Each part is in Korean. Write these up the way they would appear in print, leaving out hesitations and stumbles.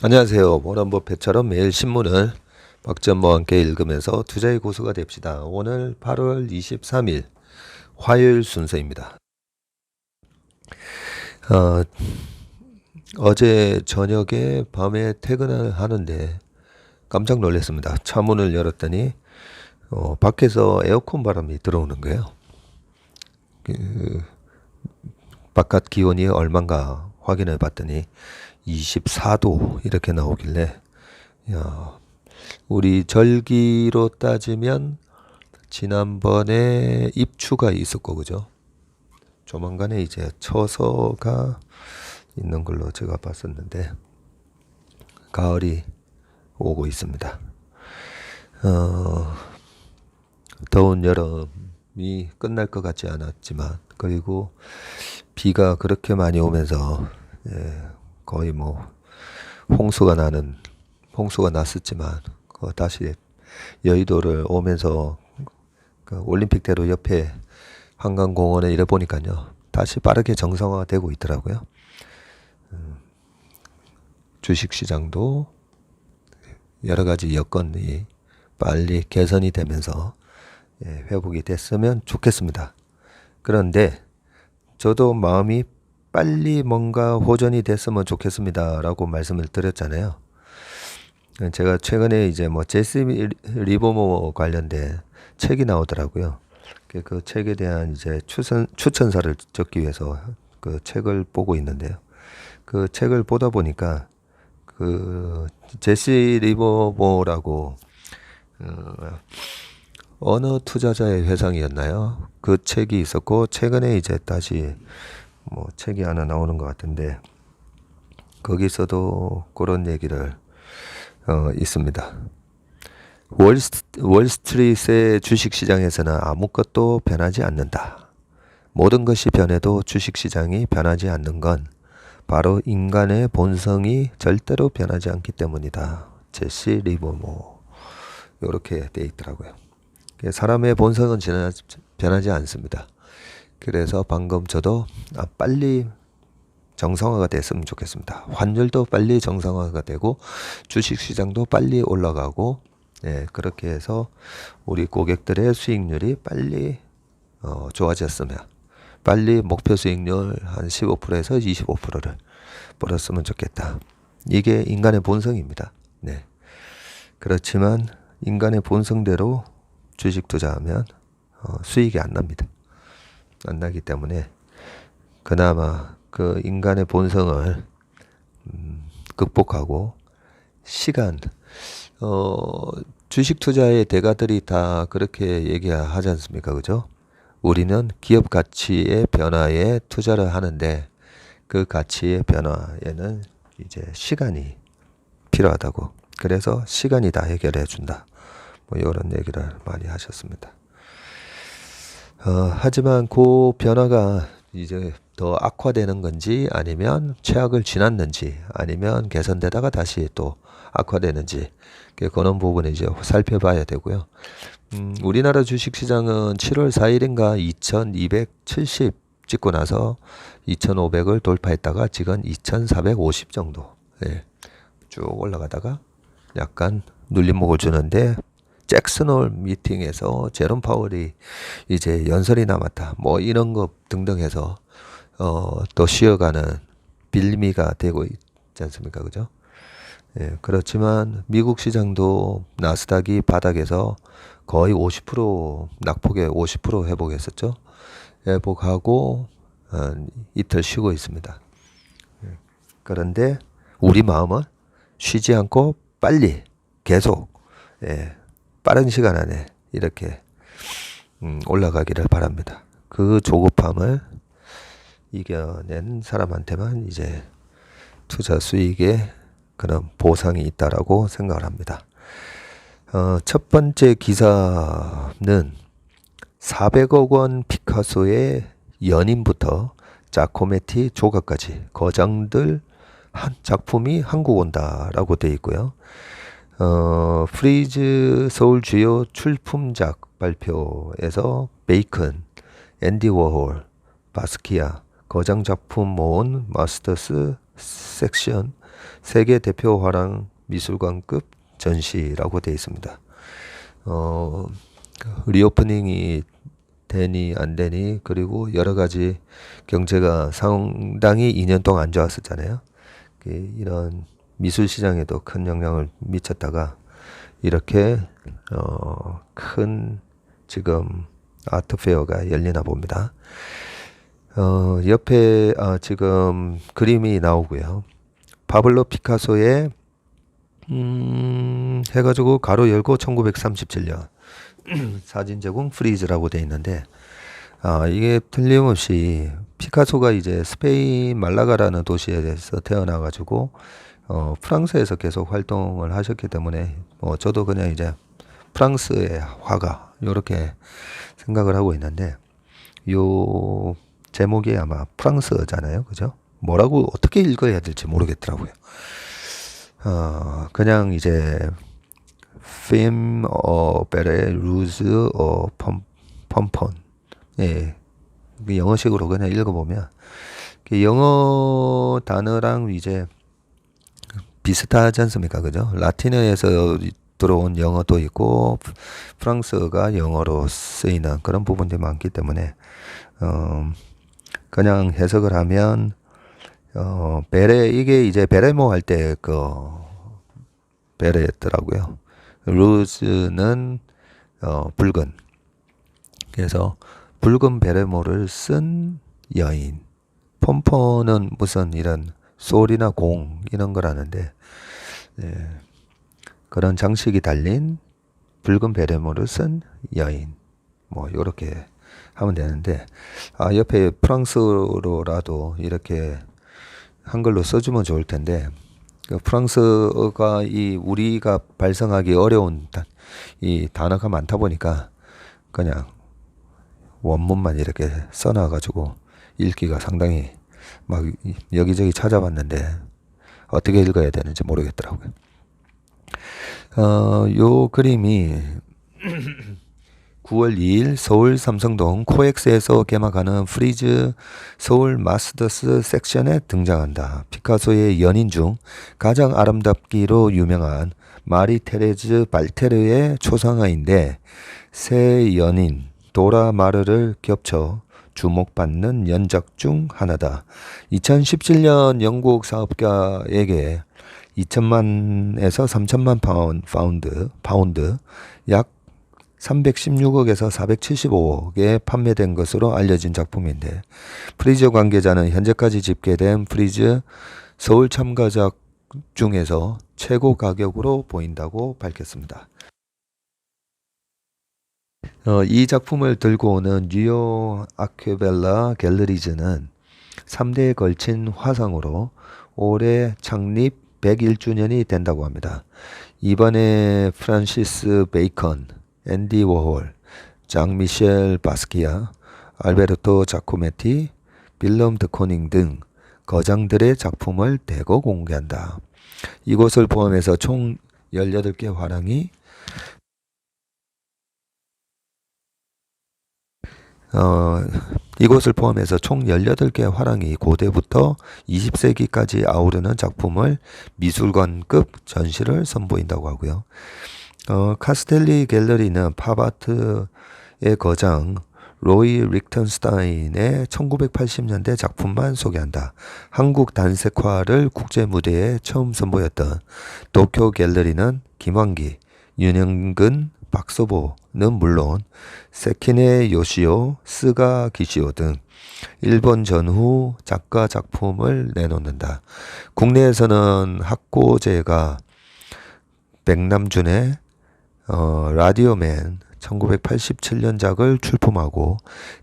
안녕하세요. 워런 버핏처럼 매일 신문을 박지원과 함께 읽으면서 투자의 고수가 됩시다. 오늘 8월 23일 화요일 순서입니다. 어, 어제 저녁에 밤에 퇴근을 하는데 깜짝 놀랐습니다. 차문을 열었더니 밖에서 에어컨 바람이 들어오는 거예요. 그, 바깥 기온이 얼마인가 확인해 봤더니 24도 이렇게 나오길래 야, 우리 절기로 따지면 지난번에 입추가 있었고 그죠? 조만간에 이제 처서가 있는 걸로 제가 봤었는데 가을이 오고 있습니다. 어, 더운 여름이 끝날 것 같지 않았지만 그리고 비가 그렇게 많이 오면서 거의 뭐 홍수가 났었지만 다시 여의도를 오면서 그 올림픽대로 옆에 한강공원에 이래 보니까요 다시 빠르게 정상화되고 있더라고요. 주식시장도 여러 가지 여건이 빨리 개선이 되면서 회복이 됐으면 좋겠습니다. 그런데 저도 마음이 빨리 뭔가 호전이 됐으면 좋겠습니다라고 말씀을 드렸잖아요. 제가 최근에 이제 뭐 제시 리버모 관련된 책이 나오더라고요. 그 책에 대한 이제 추천사를 적기 위해서 그 책을 보고 있는데요. 그 책을 보다 보니까 그 제시 리버모라고 어느 투자자의 회상이었나요? 그 책이 있었고 최근에 이제 다시 뭐 책이 하나 나오는 것 같은데 거기서도 그런 얘기를 있습니다. 월스트리트의 주식시장에서는 아무것도 변하지 않는다. 모든 것이 변해도 주식시장이 변하지 않는 건 바로 인간의 본성이 절대로 변하지 않기 때문이다. 제시 리버모 이렇게 돼 있더라고요. 사람의 본성은 변하지 않습니다. 그래서 방금 저도 빨리 정상화가 됐으면 좋겠습니다. 환율도 빨리 정상화가 되고 주식시장도 빨리 올라가고 그렇게 해서 우리 고객들의 수익률이 빨리 좋아졌으면 빨리 목표 수익률 한 15%에서 25%를 벌었으면 좋겠다. 이게 인간의 본성입니다. 네. 그렇지만 인간의 본성대로 주식 투자하면 수익이 안 납니다. 안 나기 때문에 그나마 그 인간의 본성을 극복하고 시간 주식 투자의 대가들이 다 그렇게 얘기하지 않습니까? 그죠? 우리는 기업 가치의 변화에 투자를 하는데 그 가치의 변화에는 이제 시간이 필요하다고. 그래서 시간이 다 해결해 준다. 뭐 이런 얘기를 많이 하셨습니다. 하지만 그 변화가 이제 더 악화되는 건지 아니면 최악을 지났는지 아니면 개선되다가 다시 또 악화되는지 그런 부분을 이제 살펴봐야 되고요. 우리나라 주식시장은 7월 4일인가 2270 찍고 나서 2500을 돌파했다가 지금 2450 정도 쭉 올라가다가 약간 눌림목을 주는데 잭슨홀 미팅에서 제롬 파월이 이제 연설이 남았다 뭐 이런 것 등등 해서 또 쉬어가는 빌미가 되고 있지 않습니까? 그죠? 그렇지만 미국 시장도 나스닥이 바닥에서 거의 50% 낙폭에 50% 회복했었죠. 회복하고 이틀 쉬고 있습니다. 그런데 우리 마음은 쉬지 않고 빨리 계속 빠른 시간 안에 이렇게 올라가기를 바랍니다. 그 조급함을 이겨낸 사람한테만 이제 투자 수익에 그런 보상이 있다라고 생각을 합니다. 첫 번째 기사는 400억 원 피카소의 연인부터 자코메티 조각까지 거장들 한 작품이 한국 온다라고 되어 있고요. 프리즈 서울 주요 출품작 발표에서 베이컨, 앤디 워홀, 바스키아, 거장 작품 모은 마스터스 섹션 세계 대표 화랑 미술관급 전시라고 되어 있습니다. 리오프닝이 되니 안 되니, 그리고 여러 가지 경제가 상당히 2년 동안 안 좋았었잖아요. 이런 미술 시장에도 큰 영향을 미쳤다가 이렇게 큰 지금 아트페어가 열리나 봅니다. 옆에 지금 그림이 나오고요. 파블로 피카소의 해가지고 가로 열고 1937년 사진 제공 프리즈라고 돼 있는데, 이게 틀림없이 피카소가 이제 스페인 말라가라는 도시에서 태어나가지고 프랑스에서 계속 활동을 하셨기 때문에 저도 그냥 이제 프랑스의 화가 이렇게 생각을 하고 있는데, 요 제목이 아마 프랑스어잖아요, 그죠? 뭐라고 어떻게 읽어야 될지 모르겠더라고요. 그냥 이제 핌 베레 루즈 펌폰, 예, 영어식으로 그냥 읽어보면 영어 단어랑 이제 비슷하지 않습니까, 그죠? 라틴어에서 들어온 영어도 있고 프랑스어가 영어로 쓰이는 그런 부분들이 많기 때문에 그냥 해석을 하면 베레, 이게 이제 베레모 할 때 베레였더라고요. 루즈는 붉은, 그래서 붉은 베레모를 쓴 여인. pompon은 무슨 이런 소리나 공 이런 거라는데, 예, 그런 장식이 달린 붉은 베레모를 쓴 여인, 뭐 요렇게 하면 되는데, 옆에 프랑스어로라도 이렇게 한글로 써주면 좋을 텐데, 프랑스어가 우리가 발성하기 어려운 이 단어가 많다 보니까 그냥 원문만 이렇게 써놔가지고 읽기가 상당히 막 여기저기 찾아봤는데 어떻게 읽어야 되는지 모르겠더라고요. 요 그림이 9월 2일 서울 삼성동 코엑스에서 개막하는 프리즈 서울 마스터스 섹션에 등장한다. 피카소의 연인 중 가장 아름답기로 유명한 마리 테레즈 발테르의 초상화인데, 세 연인 도라 마르를 겹쳐 주목받는 연작 중 하나다. 2017년 영국 사업가에게 2천만에서 3천만 파운드, 약 316억에서 475억에 판매된 것으로 알려진 작품인데, 프리즈 관계자는 현재까지 집계된 프리즈 서울 참가작 중에서 최고 가격으로 보인다고 밝혔습니다. 이 작품을 들고 오는 뉴욕 아큐벨라 갤러리즈는 3대에 걸친 화상으로 올해 창립 101주년이 된다고 합니다. 이번에 프란시스 베이컨, 앤디 워홀, 장 미셸 바스키아, 알베르토 자코메티, 빌럼 드코닝 등 거장들의 작품을 대거 공개한다. 이곳을 포함해서 총 18개 화랑이 이곳을 포함해서 총 18개 화랑이 고대부터 20세기까지 아우르는 작품을 미술관급 전시를 선보인다고 하고요. 카스텔리 갤러리는 팝아트의 거장 로이 리크텐스타인의 1980년대 작품만 소개한다. 한국 단색화를 국제 무대에 처음 선보였던 도쿄 갤러리는 김환기, 윤영근, 박서보는 물론 세키네 요시오, 스가 기시오 등 일본 전후 작가 작품을 내놓는다. 국내에서는 학고제가 백남준의 라디오맨 1987년작을 출품하고,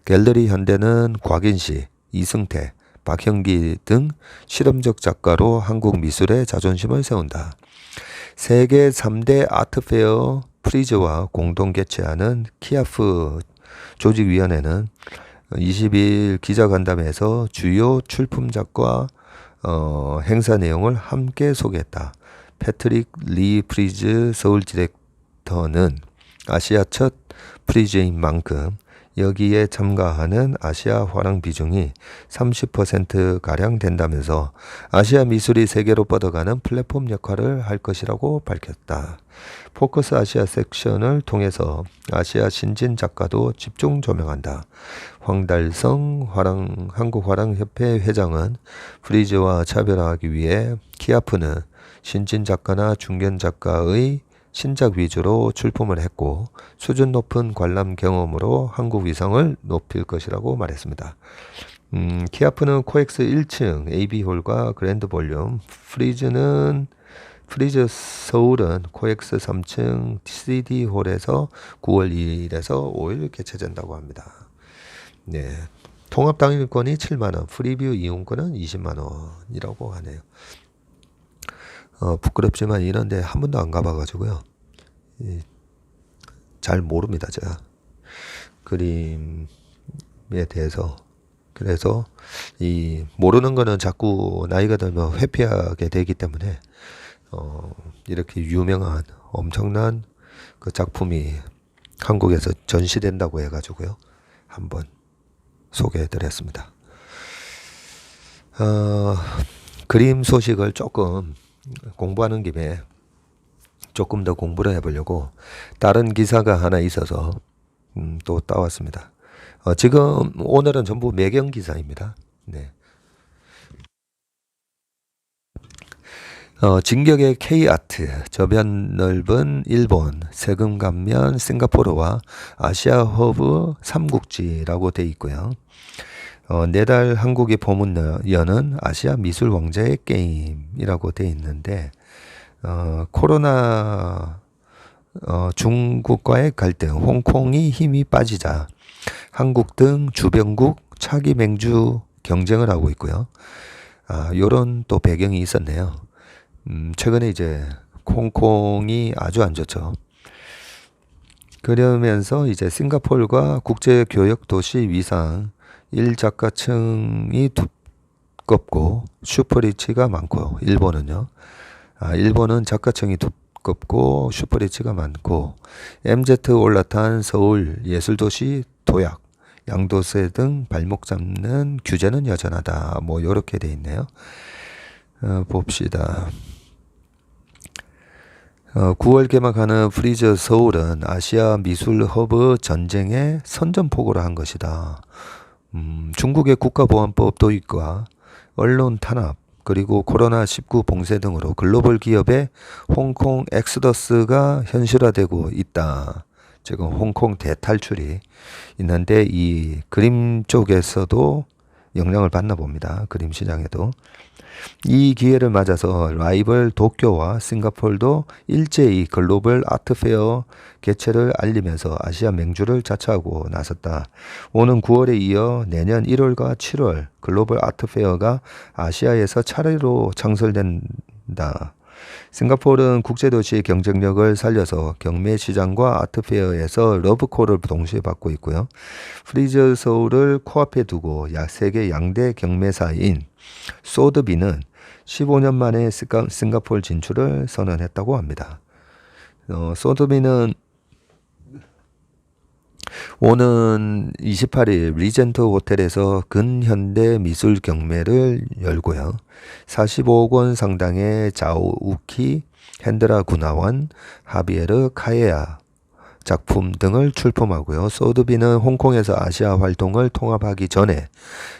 갤러리 현대는 곽인시, 이승태, 박형기 등 실험적 작가로 한국 미술의 자존심을 세운다. 세계 3대 아트페어 프리즈와 공동 개최하는 키아프 조직위원회는 22일 기자간담회에서 주요 출품작과 행사 내용을 함께 소개했다. 패트릭 리 프리즈 서울 디렉터는 아시아 첫 프리즈인 만큼 여기에 참가하는 아시아 화랑 비중이 30%가량 된다면서 아시아 미술이 세계로 뻗어가는 플랫폼 역할을 할 것이라고 밝혔다. 포커스 아시아 섹션을 통해서 아시아 신진 작가도 집중 조명한다. 황달성 한국화랑협회 회장은 프리즈와 차별화하기 위해 키아프는 신진 작가나 중견 작가의 신작 위주로 출품을 했고 수준 높은 관람 경험으로 한국 위상을 높일 것이라고 말했습니다. 키아프는 코엑스 1층 AB홀과 그랜드 볼륨, 프리즈 서울은 코엑스 3층 CD홀에서 9월 2일에서 5일 개최된다고 합니다. 네, 통합 당일권이 7만원, 프리뷰 이용권은 20만원이라고 하네요. 부끄럽지만 이런데 한 번도 안 가봐가지고요. 잘 모릅니다, 제가. 그림에 대해서. 그래서 모르는 거는 자꾸 나이가 들면 회피하게 되기 때문에 이렇게 유명한 엄청난 그 작품이 한국에서 전시된다고 해가지고요. 한번 소개해 드렸습니다. 그림 소식을 조금 공부하는 김에 조금 더 공부를 해보려고 다른 기사가 하나 있어서 또 따왔습니다. 지금 오늘은 전부 매경 기사입니다. 네. 진격의 K아트, 저변 넓은 일본, 세금 감면 싱가포르와 아시아 허브 3국지라고 돼 있고요. 내달 한국이 포문 여는 아시아 미술 왕자의 게임이라고 돼 있는데 코로나 중국과의 갈등, 홍콩이 힘이 빠지자 한국 등 주변국 차기 맹주 경쟁을 하고 있고요. 요런 또 배경이 있었네요. 최근에 이제 홍콩이 아주 안 좋죠. 그러면서 이제 싱가포르가 국제교역도시 위상 1작가층이 두껍고 슈퍼리치가 많고 일본은요. 일본은 작가층이 두껍고 슈퍼리치가 많고 MZ 올라탄 서울 예술도시 도약 양도세 등 발목 잡는 규제는 여전하다. 뭐 요렇게 돼 있네요. 봅시다. 9월 개막하는 프리즈 서울은 아시아 미술 허브 전쟁의 선전포고를 한 것이다. 중국의 국가보안법 도입과 언론 탄압 그리고 코로나19 봉쇄 등으로 글로벌 기업의 홍콩 엑스더스가 현실화되고 있다. 지금 홍콩 대탈출이 있는데 이 그림 쪽에서도 영향을 받나 봅니다. 그림 시장에도. 이 기회를 맞아서 라이벌 도쿄와 싱가포르도 일제히 글로벌 아트페어 개최를 알리면서 아시아 맹주를 자처하고 나섰다. 오는 9월에 이어 내년 1월과 7월 글로벌 아트페어가 아시아에서 차례로 창설된다. 싱가포르는 국제도시의 경쟁력을 살려서 경매 시장과 아트페어에서 러브콜을 동시에 받고 있고요. 프리즈 서울을 코앞에 두고 세계 양대 경매사인 소드비는 15년 만에 싱가포르 진출을 선언했다고 합니다. 소드비는 오는 28일 리젠트 호텔에서 근현대 미술 경매를 열고요. 45억 원 상당의 자오우키, 핸드라 구나원, 하비에르 카에야 작품 등을 출품하고요. 소드비는 홍콩에서 아시아 활동을 통합하기 전에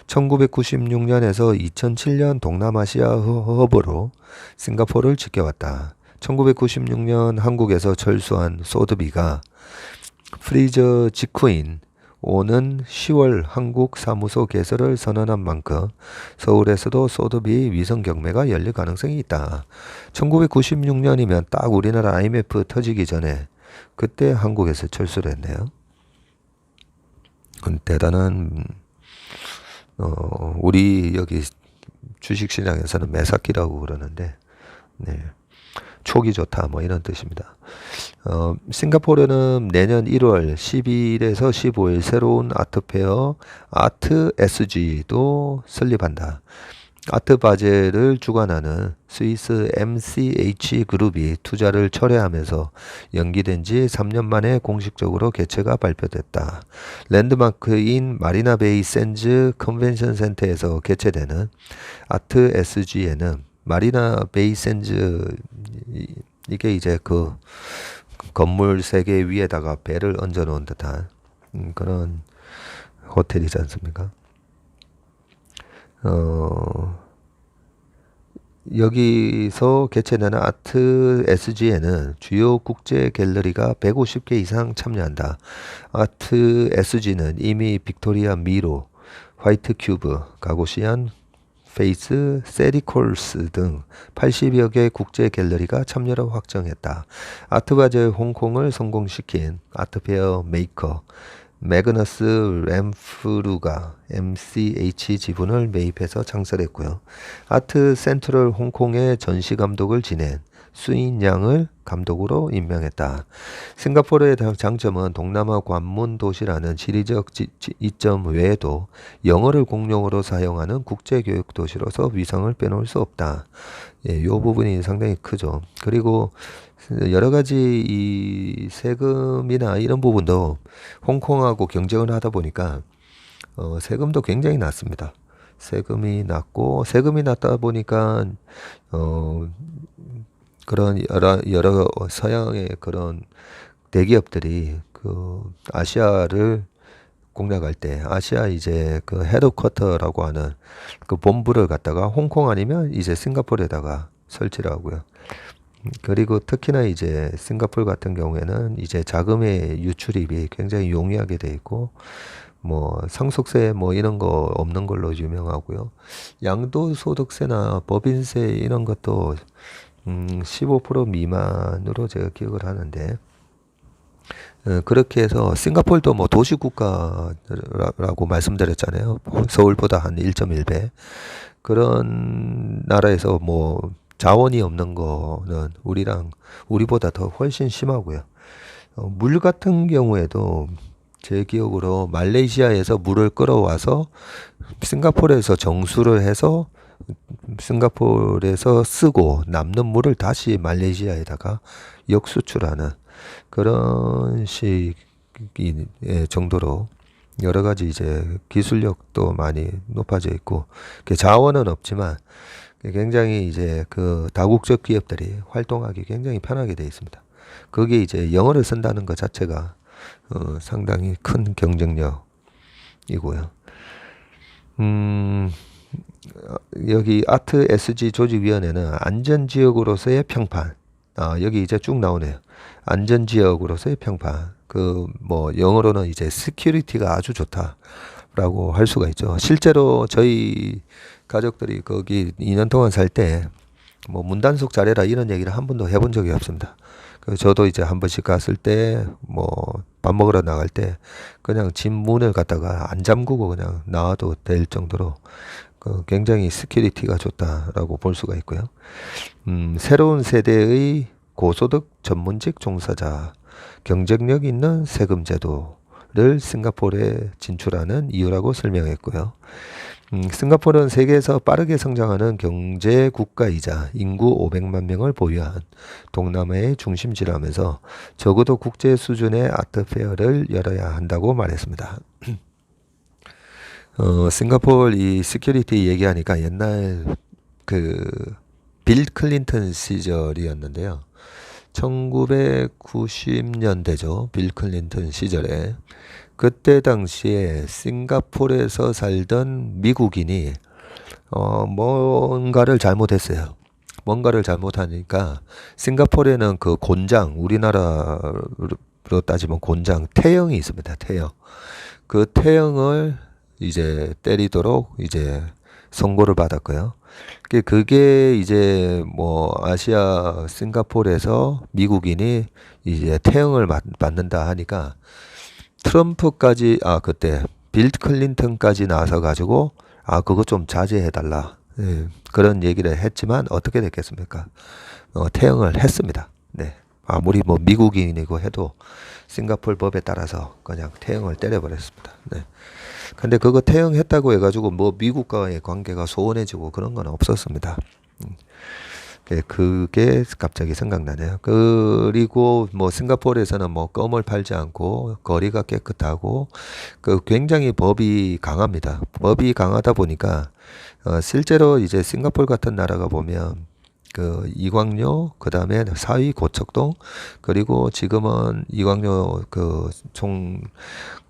1996년에서 2007년 동남아시아 허브로 싱가포르를 지켜왔다. 1996년 한국에서 철수한 소드비가 프리즈 직후인 오는 10월 한국 사무소 개설을 선언한 만큼 서울에서도 소드비 위성 경매가 열릴 가능성이 있다. 1996년이면 딱 우리나라 IMF 터지기 전에 그때 한국에서 철수를 했네요. 대단한 우리 여기 주식시장에서는 매사기라고 그러는데 네. 촉이 좋다 뭐 이런 뜻입니다. 싱가포르는 내년 1월 12일에서 15일 새로운 아트페어 아트 SG도 설립한다. 아트바젤을 주관하는 스위스 MCH 그룹이 투자를 철회하면서 연기된 지 3년 만에 공식적으로 개최가 발표됐다. 랜드마크인 마리나베이 샌즈 컨벤션 센터에서 개최되는 아트 SG에는 마리나베이 샌즈 이게 이제 그 건물 3개 위에다가 배를 얹어 놓은 듯한 그런 호텔이지 않습니까? 여기서 개최되는 아트 SG에는 주요 국제 갤러리가 150개 이상 참여한다. 아트 SG는 이미 빅토리아 미로, 화이트 큐브, 가고시안, 페이스, 세리콜스 등 80여 개 국제 갤러리가 참여를 확정했다. 아트바젤 홍콩을 성공시킨 아트페어 메이커 매그너스 램프루가 MCH 지분을 매입해서 창설했고요. 아트 센트럴 홍콩의 전시 감독을 지낸 수인 양을 감독으로 임명했다. 싱가포르의 장점은 동남아 관문 도시라는 지리적 이점 외에도 영어를 공용어로 사용하는 국제교육 도시로서 위상을 빼놓을 수 없다. 예, 이 부분이 상당히 크죠. 그리고 여러 가지 이 세금이나 이런 부분도 홍콩하고 경쟁을 하다 보니까 세금도 굉장히 낮습니다. 세금이 낮다 보니까 그런 여러 서양의 그런 대기업들이 그 아시아를 공략할 때 아시아 이제 그 헤드쿼터라고 하는 그 본부를 갖다가 홍콩 아니면 이제 싱가포르에다가 설치를 하고요. 그리고 특히나 이제 싱가포르 같은 경우에는 이제 자금의 유출입이 굉장히 용이하게 돼 있고 뭐 상속세 뭐 이런 거 없는 걸로 유명하고요. 양도소득세나 법인세 이런 것도 15% 미만으로 제가 기억을 하는데 그렇게 해서 싱가포르도 뭐 도시국가라고 말씀드렸잖아요. 서울보다 한 1.1배 그런 나라에서 뭐 자원이 없는 거는 우리보다 더 훨씬 심하고요. 물 같은 경우에도 제 기억으로 말레이시아에서 물을 끌어와서 싱가포르에서 정수를 해서 싱가포르에서 쓰고 남는 물을 다시 말레이시아에다가 역수출하는 그런 식의 정도로 여러 가지 이제 기술력도 많이 높아져 있고 자원은 없지만 굉장히 이제 그 다국적 기업들이 활동하기 굉장히 편하게 되어 있습니다. 거기에 이제 영어를 쓴다는 것 자체가 상당히 큰 경쟁력이고요. 여기 아트 SG 조직위원회는 안전지역으로서의 평판. 여기 이제 쭉 나오네요. 안전지역으로서의 평판. 그 뭐 영어로는 이제 시큐리티가 아주 좋다라고 할 수가 있죠. 실제로 저희 가족들이 거기 2년 동안 살 때 뭐 문단속 잘해라 이런 얘기를 한 번도 해본 적이 없습니다. 저도 이제 한 번씩 갔을 때 뭐 밥 먹으러 나갈 때 그냥 집 문을 갖다가 안 잠그고 그냥 나와도 될 정도로 굉장히 시큐리티가 좋다라고 볼 수가 있고요. 새로운 세대의 고소득 전문직 종사자, 경쟁력 있는 세금 제도를 싱가포르에 진출하는 이유라고 설명했고요. 싱가포르는 세계에서 빠르게 성장하는 경제 국가이자 인구 500만 명을 보유한 동남아의 중심지라면서 적어도 국제 수준의 아트 페어를 열어야 한다고 말했습니다. 싱가포르 이 시큐리티 얘기하니까 옛날 그 빌 클린턴 시절이었는데요. 1990년대죠. 빌 클린턴 시절에 그때 당시에 싱가포르에서 살던 미국인이 뭔가를 잘못했어요. 뭔가를 잘못하니까 싱가포르에는 그 곤장, 우리나라로 따지면 곤장, 태형이 있습니다. 태형. 그 태형을 이제 때리도록 이제 선고를 받았고요. 그게 이제 뭐 아시아 싱가포르에서 미국인이 이제 태형을 맞는다 하니까 트럼프까지 그때 빌 클린턴까지 나서 가지고 그거 좀 자제해 달라 그런 얘기를 했지만 어떻게 됐겠습니까? 태형을 했습니다. 네. 아무리 뭐 미국인이고 해도 싱가포르 법에 따라서 그냥 퇴영을 때려버렸습니다. 네. 근데 그거 퇴영했다고 해가지고 뭐 미국과의 관계가 소원해지고 그런 건 없었습니다. 그게 갑자기 생각나네요. 그리고 뭐 싱가포르에서는 뭐 껌을 팔지 않고 거리가 깨끗하고 그 굉장히 법이 강합니다. 법이 강하다 보니까 실제로 이제 싱가포르 같은 나라가 보면 그 이광료 그다음에 사위 고척동 그리고 지금은 이광료 그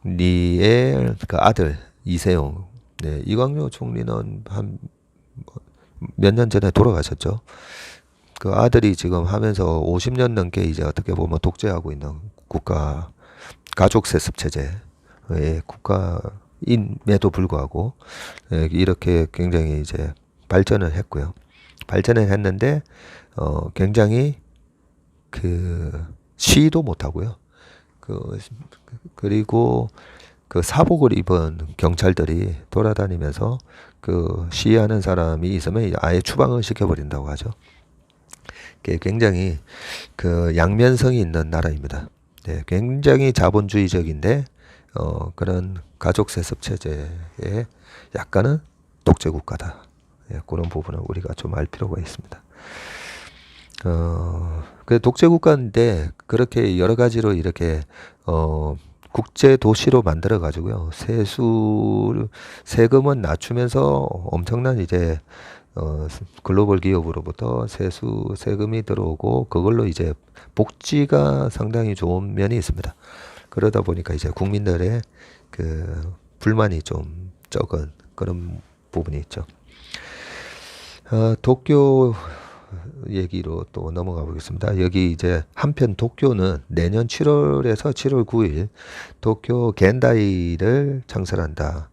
총리의 그 아들 이세용 네, 이광료 총리는 한 몇 년 전에 돌아가셨죠. 그 아들이 지금 하면서 50년 넘게 이제 어떻게 보면 독재하고 있는 국가 가족 세습 체제의 국가임에도 불구하고 이렇게 굉장히 이제 발전을 했고요. 발전을 했는데 굉장히 그 시위도 못 하고요. 그 그리고 그 사복을 입은 경찰들이 돌아다니면서 그 시위하는 사람이 있으면 아예 추방을 시켜버린다고 하죠. 굉장히 그 양면성이 있는 나라입니다. 네, 굉장히 자본주의적인데 그런 가족 세습 체제에 약간은 독재 국가다. 예, 그런 부분을 우리가 좀 알 필요가 있습니다. 그 독재 국가인데 그렇게 여러 가지로 이렇게 국제 도시로 만들어 가지고요. 세금은 낮추면서 엄청난 이제 글로벌 기업으로부터 세금이 들어오고 그걸로 이제 복지가 상당히 좋은 면이 있습니다. 그러다 보니까 이제 국민들의 그 불만이 좀 적은 그런 부분이 있죠. 도쿄 얘기로 또 넘어가 보겠습니다. 여기 이제 한편 도쿄는 내년 7월에서 7월 9일 도쿄 겐다이를 창설한다.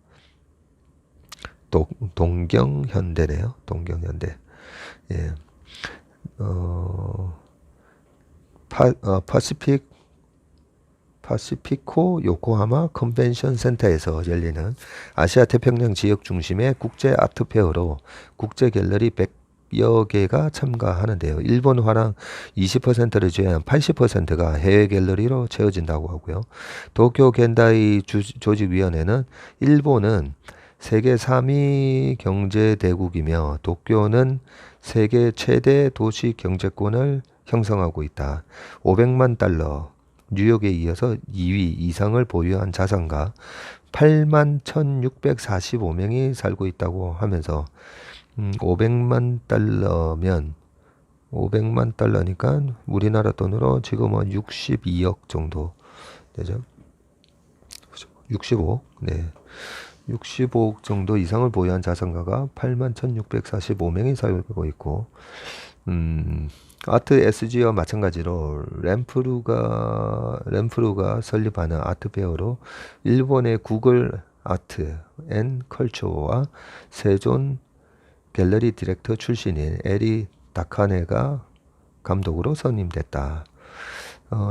동경현대네요. 동경현대. 예. 파시피코 요코하마 컨벤션 센터에서 열리는 아시아 태평양 지역 중심의 국제 아트 페어로 국제 갤러리 100여 개가 참가하는데요. 일본화랑 20%를 제외한 80%가 해외 갤러리로 채워진다고 하고요. 도쿄 겐다이 조직위원회는 일본은 세계 3위 경제 대국이며 도쿄는 세계 최대 도시 경제권을 형성하고 있다. 500만 달러, 뉴욕에 이어서 2위 이상을 보유한 자산가 8만 1645명이 살고 있다고 하면서 500만 달러면 500만 달러니까 우리나라 돈으로 지금은 62억 정도 되죠. 65억. 네. 65억 정도 이상을 보유한 자산가가 8만 1645명이 살고 있고 아트 SG와 마찬가지로 램프루가 설립하는 아트 페어로 일본의 구글 아트 앤 컬처와 세존 갤러리 디렉터 출신인 에리 다카네가 감독으로 선임됐다.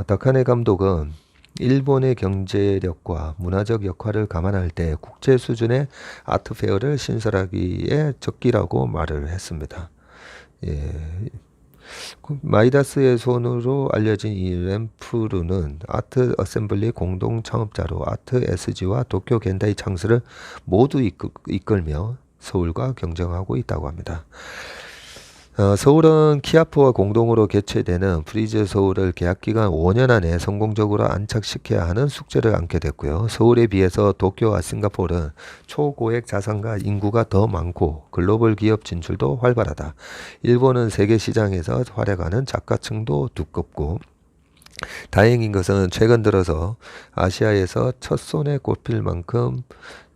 다카네 감독은 일본의 경제력과 문화적 역할을 감안할 때 국제 수준의 아트 페어를 신설하기에 적기라고 말을 했습니다. 예. 마이다스의 손으로 알려진 이 램프루는 아트 어셈블리 공동 창업자로 아트 SG와 도쿄 겐다이 창설을 모두 이끌며 서울과 경쟁하고 있다고 합니다. 서울은 키아프와 공동으로 개최되는 프리즈 서울을 계약기간 5년 안에 성공적으로 안착시켜야 하는 숙제를 안게 됐고요. 서울에 비해서 도쿄와 싱가포르는 초고액 자산가 인구가 더 많고 글로벌 기업 진출도 활발하다. 일본은 세계 시장에서 활약하는 작가층도 두껍고 다행인 것은 최근 들어서 아시아에서 첫손에 꼽힐 만큼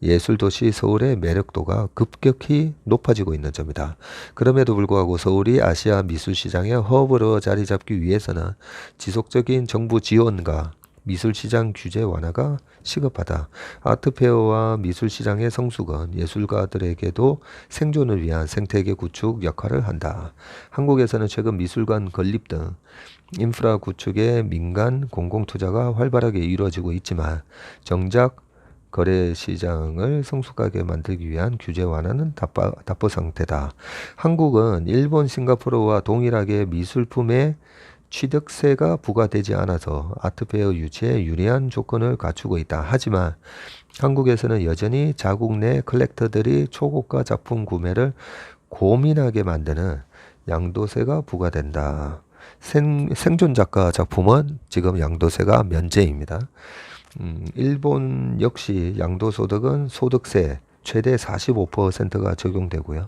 예술도시 서울의 매력도가 급격히 높아지고 있는 점이다. 그럼에도 불구하고 서울이 아시아 미술시장의 허브로 자리 잡기 위해서는 지속적인 정부 지원과 미술시장 규제 완화가 시급하다. 아트페어와 미술시장의 성숙은 예술가들에게도 생존을 위한 생태계 구축 역할을 한다. 한국에서는 최근 미술관 건립 등 인프라 구축에 민간 공공투자가 활발하게 이루어지고 있지만 정작 거래 시장을 성숙하게 만들기 위한 규제 완화는 답보 상태다. 한국은 일본, 싱가포르와 동일하게 미술품의 취득세가 부과되지 않아서 아트페어 유치에 유리한 조건을 갖추고 있다. 하지만 한국에서는 여전히 자국 내 컬렉터들이 초고가 작품 구매를 고민하게 만드는 양도세가 부과된다. 생존 작가 작품은 지금 양도세가 면제입니다. 일본 역시 양도소득은 소득세 최대 45%가 적용되고요.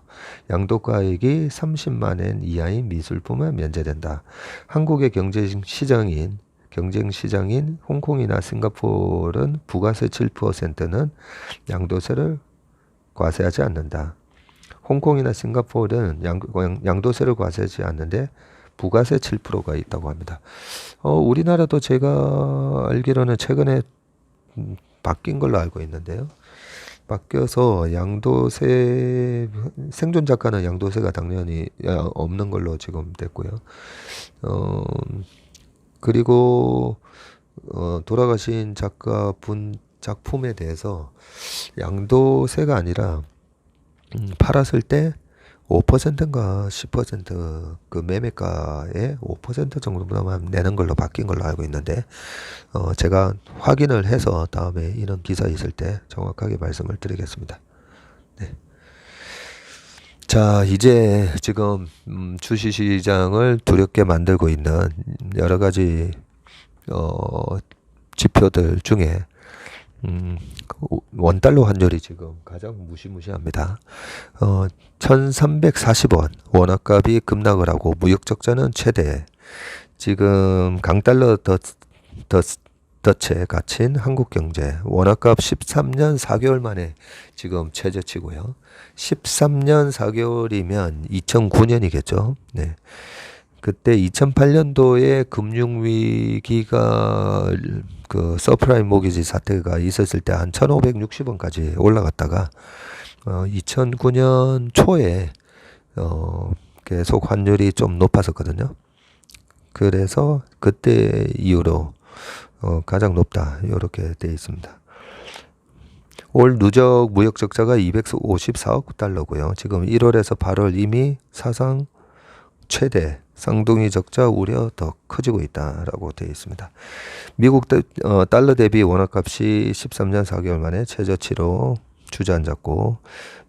양도가액이 30만 엔 이하인 미술품은 면제된다. 한국의 경쟁시장인 홍콩이나 싱가포르는 부가세 7%는 양도세를 과세하지 않는다. 홍콩이나 싱가포르는 양도세를 과세하지 않는데 부가세 7%가 있다고 합니다. 우리나라도 제가 알기로는 최근에 바뀐 걸로 알고 있는데요. 바뀌어서 양도세, 생존 작가는 양도세가 당연히 없는 걸로 지금 됐고요. 그리고 돌아가신 작가분 작품에 대해서 양도세가 아니라 팔았을 때 5%인가 10% 매매가의 5% 정도만 내는 걸로 바뀐 걸로 알고 있는데 제가 확인을 해서 다음에 이런 기사 있을 때 정확하게 말씀을 드리겠습니다. 네. 자, 이제 지금 주식시장을 두렵게 만들고 있는 여러 가지 지표들 중에 원달러 환율이 지금 가장 무시무시합니다. 1340원 원화값이 급락을 하고 무역적자는 최대. 지금 강달러 덫에 갇힌 한국경제. 원화값 13년 4개월 만에 지금 최저치고요. 13년 4개월이면 2009년이겠죠. 네. 그때 2008년도에 금융위기가 서프라임 모기지 사태가 있었을 때 한 1560원까지 올라갔다가 2009년 초에 계속 환율이 좀 높았었거든요. 그래서 그때 이후로 가장 높다 이렇게 되어 있습니다. 올 누적 무역 적자가 254억 달러고요. 지금 1월에서 8월 이미 사상 최대 쌍둥이 적자 우려 더 커지고 있다라고 되어 있습니다. 미국 달러 대비 원화값이 13년 4개월 만에 최저치로 주저앉았고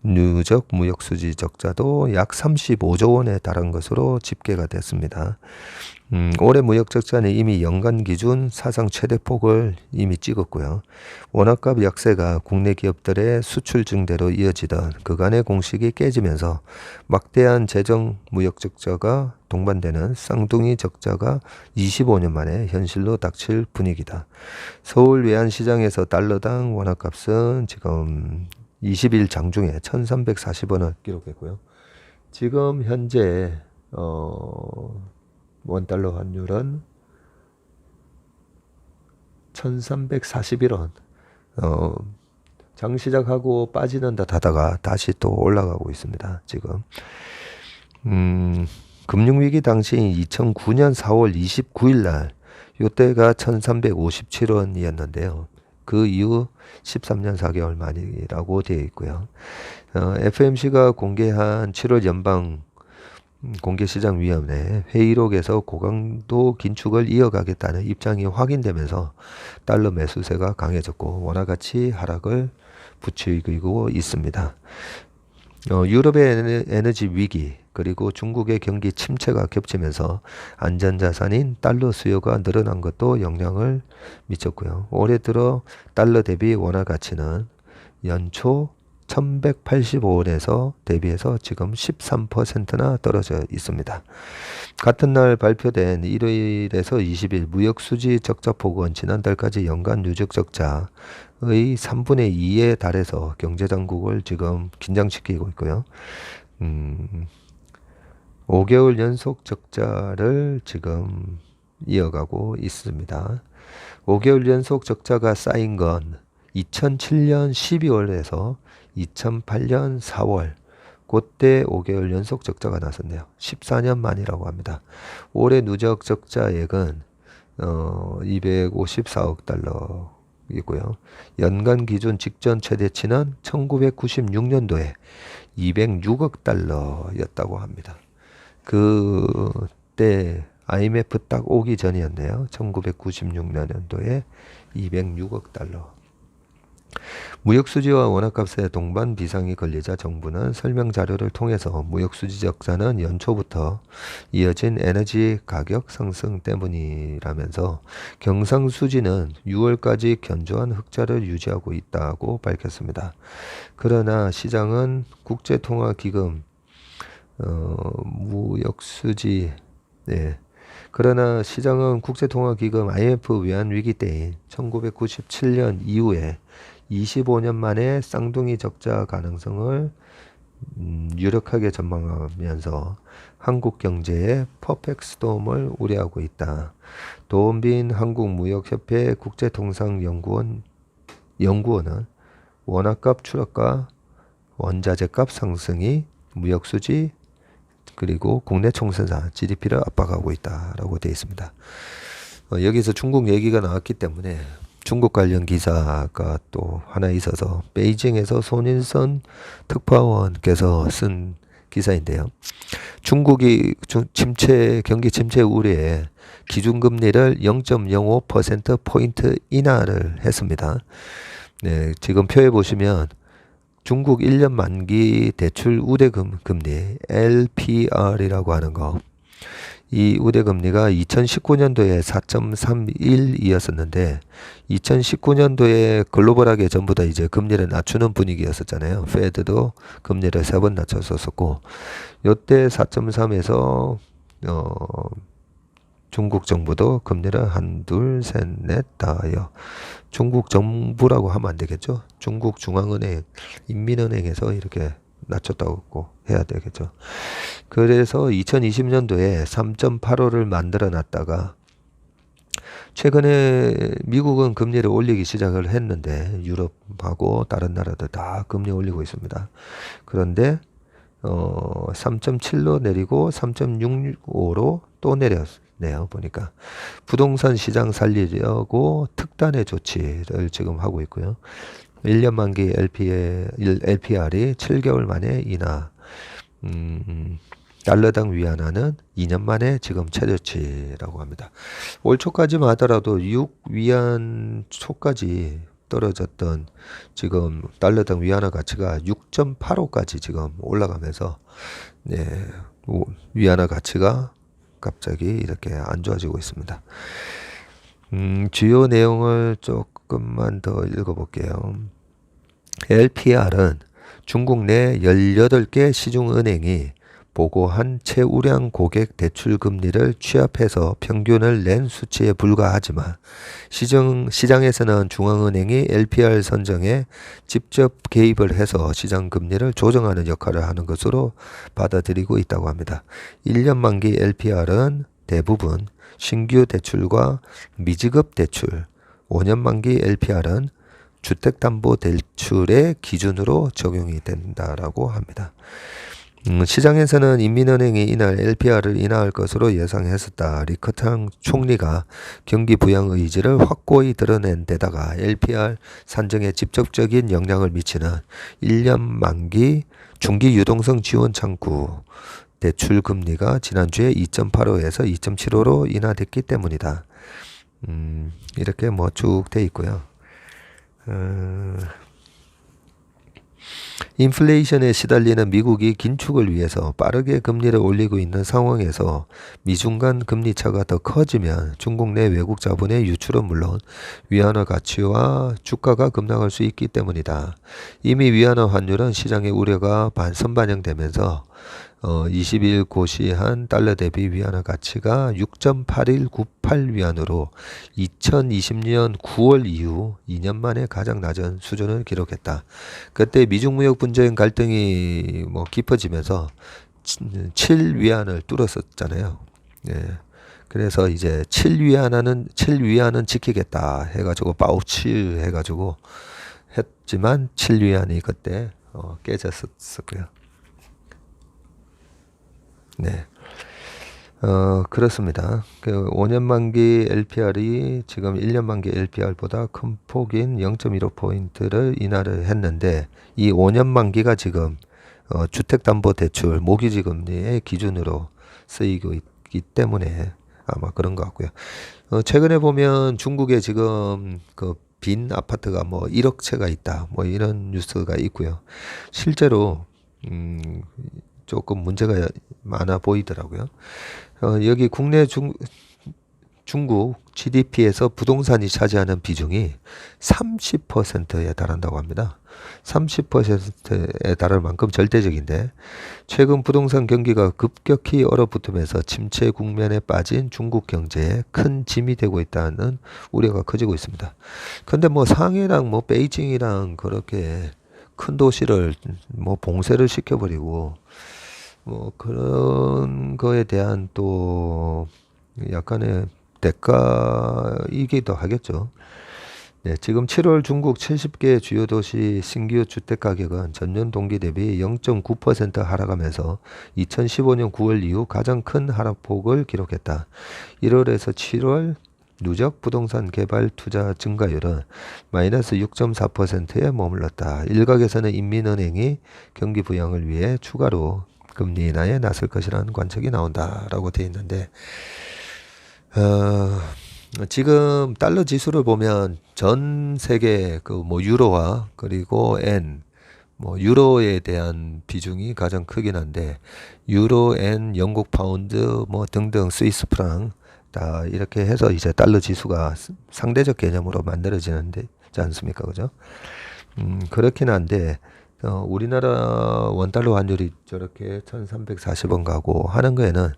누적 무역 수지 적자도 약 35조 원에 달한 것으로 집계가 됐습니다. 올해 무역 적자는 이미 연간 기준 사상 최대 폭을 이미 찍었고요. 원화값 약세가 국내 기업들의 수출 증대로 이어지던 그간의 공식이 깨지면서 막대한 재정 무역 적자가 동반되는 쌍둥이 적자가 25년 만에 현실로 닥칠 분위기다. 서울 외환시장에서 달러당 원화값은 지금 20일 장중에 1340원을 기록했고요. 지금 현재 원달러 환율은 1341원. 장 시작하고 빠지는 듯 하다가 다시 또 올라가고 있습니다. 지금 금융위기 당시인 2009년 4월 29일 날 요때가 1357원이었는데요. 그 이후 13년 4개월 만이라고 되어 있고요. FMC가 공개한 7월 연방 공개시장위원회 회의록에서 고강도 긴축을 이어가겠다는 입장이 확인되면서 달러 매수세가 강해졌고 원화가치 하락을 부추기고 있습니다. 유럽의 에너지 위기 그리고 중국의 경기 침체가 겹치면서 안전자산인 달러 수요가 늘어난 것도 영향을 미쳤고요. 올해 들어 달러 대비 원화 가치는 연초 1185원에서 대비해서 지금 13%나 떨어져 있습니다. 같은 날 발표된 1일에서 20일 무역수지 적자폭은 지난달까지 연간 누적 적자의 3분의 2에 달해서 경제당국을 지금 긴장시키고 있고요. 5개월 연속 적자를 지금 이어가고 있습니다. 5개월 연속 적자가 쌓인 건 2007년 12월에서 2008년 4월 그때 5개월 연속 적자가 나섰네요. 14년 만이라고 합니다. 올해 누적 적자액은 254억 달러이고요. 연간 기준 직전 최대치는 1996년도에 206억 달러였다고 합니다. 그때 IMF 딱 오기 전이었네요. 1996년도에 206억 달러. 무역수지와 원화값의 동반 비상이 걸리자 정부는 설명 자료를 통해서 무역수지 적자는 연초부터 이어진 에너지 가격 상승 때문이라면서 경상수지는 6월까지 견조한 흑자를 유지하고 있다고 밝혔습니다. 그러나 시장은 국제통화기금 무역수지 그러나 시장은 국제통화기금 IMF 외환 위기 때인 1997년 이후에 25년 만에 쌍둥이 적자 가능성을 유력하게 전망하면서 한국 경제의 퍼펙트 스톰을 우려하고 있다. 도은빈 한국무역협회 국제통상연구원은 원화값 추락과 원자재값 상승이 무역수지 그리고 국내 총생산 GDP를 압박하고 있다라고 되어 있습니다. 여기서 중국 얘기가 나왔기 때문에 중국 관련 기사가 또 하나 있어서 베이징에서 손인선 특파원께서 쓴 기사인데요. 중국이 경기 침체 우려에 기준금리를 0.05%포인트 인하를 했습니다. 네, 지금 표에 보시면 중국 1년 만기 대출 우대금리 LPR이라고 하는 거, 이 우대금리가 2019년도에 4.31이었었는데 2019년도에 글로벌하게 전부 다 이제 금리를 낮추는 분위기였었잖아요. 페드도 금리를 3번 낮췄었고 요때 4.3에서 중국 정부도 금리를 한둘 셋 넷 다요. 중국 정부라고 하면 안 되겠죠. 중국 중앙은행, 인민은행에서 이렇게 낮췄다고 해야 되겠죠. 그래서 2020년도에 3.85를 만들어 놨다가 최근에 미국은 금리를 올리기 시작을 했는데 유럽하고 다른 나라들 다 금리 올리고 있습니다. 그런데 3.7로 내리고 3.65로 또 내렸네요. 보니까 부동산 시장 살리려고 특단의 조치를 지금 하고 있고요. 1년 만기 LPR이 7개월 만에 인하, 달러당 위안화는 2년 만에 지금 최저치라고 합니다. 올 초까지만 하더라도 6위안 초까지 떨어졌던 지금 달러당 위안화 가치가 6.85까지 지금 올라가면서 위안화 가치가 갑자기 이렇게 안 좋아지고 있습니다. 주요 내용을 조금만 더 읽어볼게요. LPR은 중국 내 18개 시중은행이 보고한 최우량 고객 대출 금리를 취합해서 평균을 낸 수치에 불과하지만 시장에서는 중앙은행이 LPR 선정에 직접 개입을 해서 시장 금리를 조정하는 역할을 하는 것으로 받아들이고 있다고 합니다. 1년 만기 LPR은 대부분 신규 대출과 미지급 대출, 5년 만기 LPR은 주택담보대출의 기준으로 적용이 된다라고 합니다. 시장에서는 인민은행이 이날 LPR을 인하할 것으로 예상했었다. 리커탕 총리가 경기 부양 의지를 확고히 드러낸 데다가 LPR 산정에 직접적인 영향을 미치는 1년 만기 중기 유동성 지원 창구 대출 금리가 지난주에 2.85에서 2.75로 인하됐기 때문이다. 이렇게 뭐 쭉 돼 있고요. 인플레이션에 시달리는 미국이 긴축을 위해서 빠르게 금리를 올리고 있는 상황에서 미중 간 금리 차가 더 커지면 중국 내 외국 자본의 유출은 물론 위안화 가치와 주가가 급락할 수 있기 때문이다. 이미 위안화 환율은 시장의 우려가 선반영되면서 20일 고시한 달러 대비 위안화 가치가 6.8198 위안으로 2020년 9월 이후 2년 만에 가장 낮은 수준을 기록했다. 그때 미중 무역 분쟁 갈등이 깊어지면서 7위안을 뚫었었잖아요. 그래서 이제 7위안은 지키겠다 해가지고 파우치 해가지고 했지만 7위안이 그때 깨졌었고요. 그렇습니다. 그 5년 만기 LPR이 지금 1년 만기 LPR보다 큰 폭인 0.15포인트를 인하를 했는데 이 5년 만기가 지금 주택담보대출 모기지 금리의 기준으로 쓰이고 있기 때문에 아마 그런 것 같고요. 최근에 보면 중국에 지금 그 빈 아파트가 뭐 1억 채가 있다. 뭐 이런 뉴스가 있고요. 실제로 음, 조금 문제가 많아 보이더라고요. 여기 국내 중국 GDP에서 부동산이 차지하는 비중이 30%에 달한다고 합니다. 30%에 달할 만큼 절대적인데 최근 부동산 경기가 급격히 얼어붙으면서 침체 국면에 빠진 중국 경제에 큰 짐이 되고 있다는 우려가 커지고 있습니다. 근데 뭐 상해랑 뭐 베이징이랑 그렇게 큰 도시를 뭐 봉쇄를 시켜버리고 뭐 그런 거에 대한 또 약간의 대가이기도 하겠죠. 네, 지금 7월 중국 70개 주요 도시 신규 주택 가격은 전년 동기 대비 0.9% 하락하면서 2015년 9월 이후 가장 큰 하락폭을 기록했다. 1월에서 7월 누적 부동산 개발 투자 증가율은 마이너스 6.4%에 머물렀다. 일각에서는 인민은행이 경기 부양을 위해 추가로 금리 인하에 나설 것이라는 관측이 나온다라고 되어 있는데 지금 달러 지수를 보면 전 세계 그 뭐 유로화 그리고 엔, 뭐 유로에 대한 비중이 가장 크긴 한데 유로, 엔, 영국 파운드 뭐 등등 스위스 프랑 다 이렇게 해서 이제 달러 지수가 상대적 개념으로 만들어지는데 지 않습니까? 그죠? 그렇긴 한데 우리나라 원달러 환율이 저렇게 1340원 가고 하는 거에는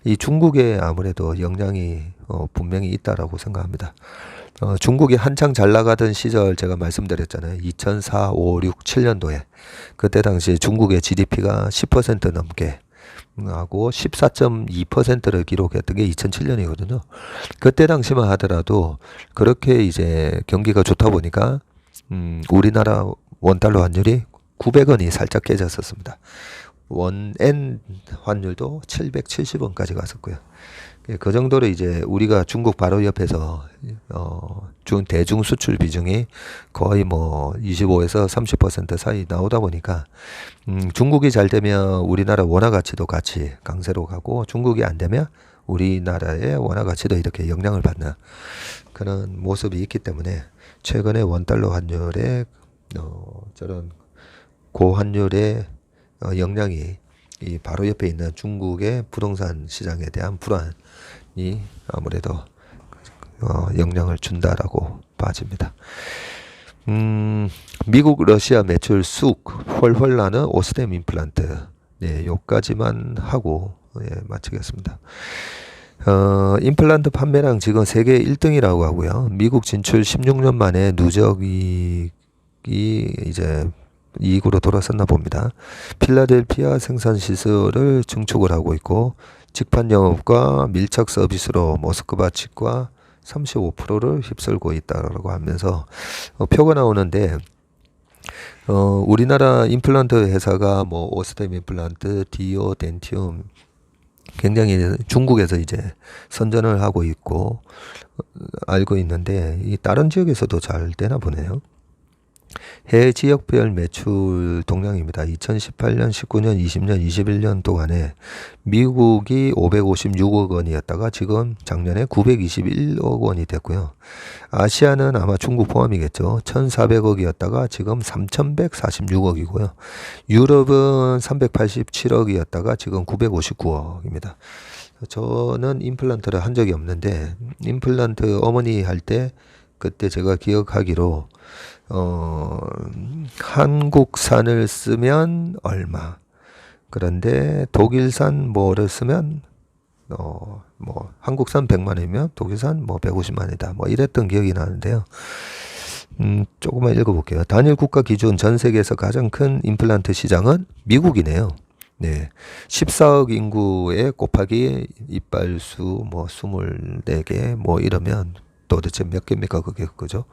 이 중국에 아무래도 영향이 분명히 있다라고 생각합니다. 중국이 한창 잘 나가던 시절 제가 말씀드렸잖아요. 2004, 5, 6, 7년도에 그때 당시 중국의 GDP가 10% 넘게 하고 14.2%를 기록했던 게 2007년이거든요. 그때 당시만 하더라도 그렇게 이제 경기가 좋다 보니까 우리나라 원달러 환율이 900원이 살짝 깨졌었습니다. 원엔 환율도 770원까지 갔었고요. 그 정도로 이제 우리가 중국 바로 옆에서 대중 수출 비중이 거의 뭐 25에서 30% 사이 나오다 보니까 중국이 잘 되면 우리나라 원화 가치도 같이 강세로 가고 중국이 안 되면 우리나라의 원화 가치도 이렇게 영향을 받는 그런 모습이 있기 때문에 최근에 원달러 환율의 저런 고환율의 영향이 이 바로 옆에 있는 중국의 부동산 시장에 대한 불안이 아무래도 영향을 준다라고 봐집니다. 미국 러시아 매출 쑥 훨훨 나는 오스템 임플란트 네, 요까지만 하고 마치겠습니다. 임플란트 판매량 지금 세계 1등이라고 하고요. 미국 진출 16년 만에 누적이 이제 이익으로 돌아섰나 봅니다. 필라델피아 생산 시설을 증축을 하고 있고 직판 영업과 밀착 서비스로 모스크바 치과 35%를 휩쓸고 있다라고 하면서 표가 나오는데 우리나라 임플란트 회사가 뭐 오스템 임플란트, 디오, 덴티움 굉장히 중국에서 이제 선전을 하고 있고 알고 있는데 이 다른 지역에서도 잘 되나 보네요. 해외 지역별 매출 동향입니다. 2018년, 19년, 20년, 21년 동안에 미국이 556억 원이었다가 지금 작년에 921억 원이 됐고요. 아시아는 아마 중국 포함이겠죠. 1,400억이었다가 지금 3,146억이고요. 유럽은 387억이었다가 지금 959억입니다. 저는 임플란트를 한 적이 없는데 임플란트 어머니 할 때 그때 제가 기억하기로 한국산을 쓰면 얼마 그런데 독일산 뭐를 쓰면 뭐 한국산 100만원이면 독일산 뭐 150만원이다 뭐 이랬던 기억이 나는데요. 조금만 읽어볼게요. 단일 국가 기준 전 세계에서 가장 큰 임플란트 시장은 미국이네요. 네, 14억 인구에 곱하기 이빨수 뭐 24개 뭐 이러면 도대체 몇 개입니까 그게 그죠?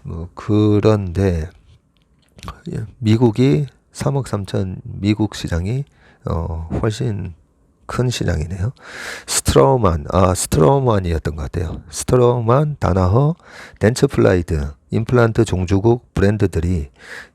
뭐 그런데 미국이 3억 3천 미국 시장이 훨씬 큰 시장이네요. 스트로만이었던 것 같아요. 스트로만, 다나허, 덴츠플라이드 임플란트 종주국 브랜드들이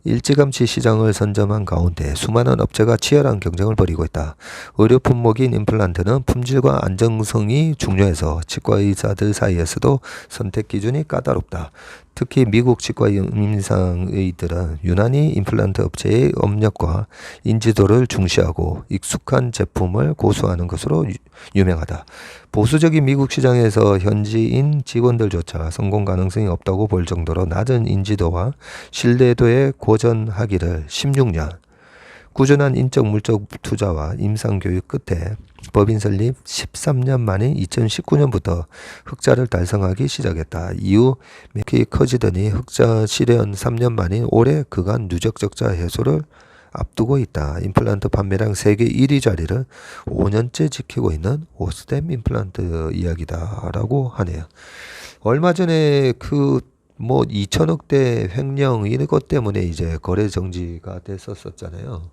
일찌감치 시장을 선점한 가운데 수많은 업체가 치열한 경쟁을 벌이고 있다. 의료 품목인 임플란트는 품질과 안정성이 중요해서 치과 의사들 사이에서도 선택 기준이 까다롭다. 특히 미국 치과 임상의들은 유난히 임플란트 업체의 업력과 인지도를 중시하고 익숙한 제품을 고수하는 것으로 유명하다. 보수적인 미국 시장에서 현지인 직원들조차 성공 가능성이 없다고 볼 정도로 낮은 인지도와 신뢰도에 고전하기를 16년 꾸준한 인적 물적 투자와 임상 교육 끝에 법인 설립 13년 만인 2019년부터 흑자를 달성하기 시작했다. 이후 매출이 커지더니 흑자 실현 3년 만인 올해 그간 누적 적자 해소를 앞두고 있다. 임플란트 판매량 세계 1위 자리를 5년째 지키고 있는 오스템 임플란트 이야기다라고 하네요. 얼마 전에 그 2천억대 횡령 이것 때문에 이제 거래 정지가 됐었잖아요.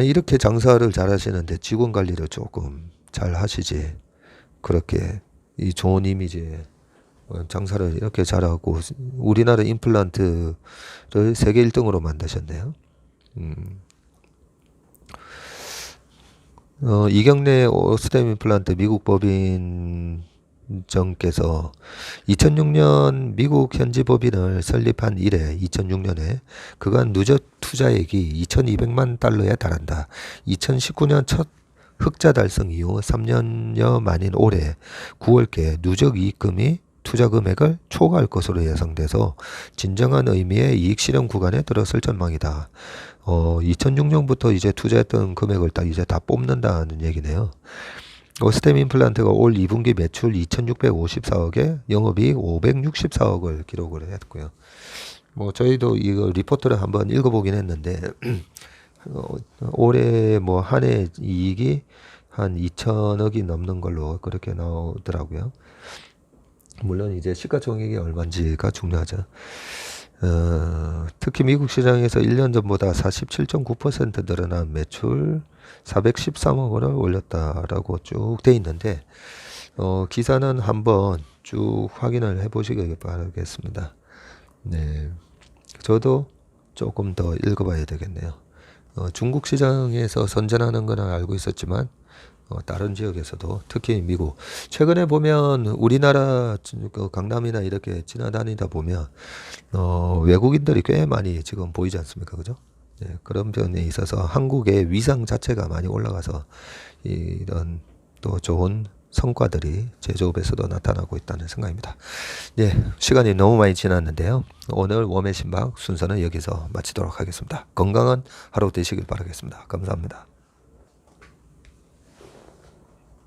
이렇게 장사를 잘 하시는데 직원 관리를 조금 잘 하시지. 그렇게 이 좋은 이미지에 장사를 이렇게 잘하고 우리나라 임플란트를 세계 1등으로 만드셨네요. 이경래 오스템 임플란트 미국 법인 정께서 2006년 미국 현지 법인을 설립한 이래 2006년에 그간 누적 투자액이 2,200만 달러에 달한다. 2019년 첫 흑자 달성 이후 3년여 만인 올해 9월께 누적 이익금이 투자 금액을 초과할 것으로 예상돼서 진정한 의미의 이익 실현 구간에 들어설 전망이다. 2006년부터 이제 투자했던 금액을 딱 이제 다 뽑는다는 얘기네요. 오스템 임플란트가 올 2분기 매출 2,654억에 영업이익 564억을 기록을 했고요. 저희도 이거 리포트를 한번 읽어보긴 했는데 올해 한 해 이익이 한 2천억이 넘는 걸로 그렇게 나오더라고요. 물론 이제 시가총액이 얼마인지가 중요하죠. 특히 미국 시장에서 1년 전보다 47.9% 늘어난 매출 413억 원을 올렸다라고 쭉 돼 있는데 기사는 한번 쭉 확인을 해보시길 바라겠습니다. 네, 저도 조금 더 읽어봐야 되겠네요. 중국 시장에서 선전하는 건 알고 있었지만 다른 지역에서도 특히 미국 최근에 보면 우리나라 강남이나 이렇게 지나다니다 보면 외국인들이 꽤 많이 지금 보이지 않습니까? 그죠? 네, 그런 면에 있어서 한국의 위상 자체가 많이 올라가서 이런 또 좋은 성과들이 제조업에서도 나타나고 있다는 생각입니다. 네, 시간이 너무 많이 지났는데요. 오늘 웜의 신박 순서는 여기서 마치도록 하겠습니다. 건강한 하루 되시길 바라겠습니다. 감사합니다.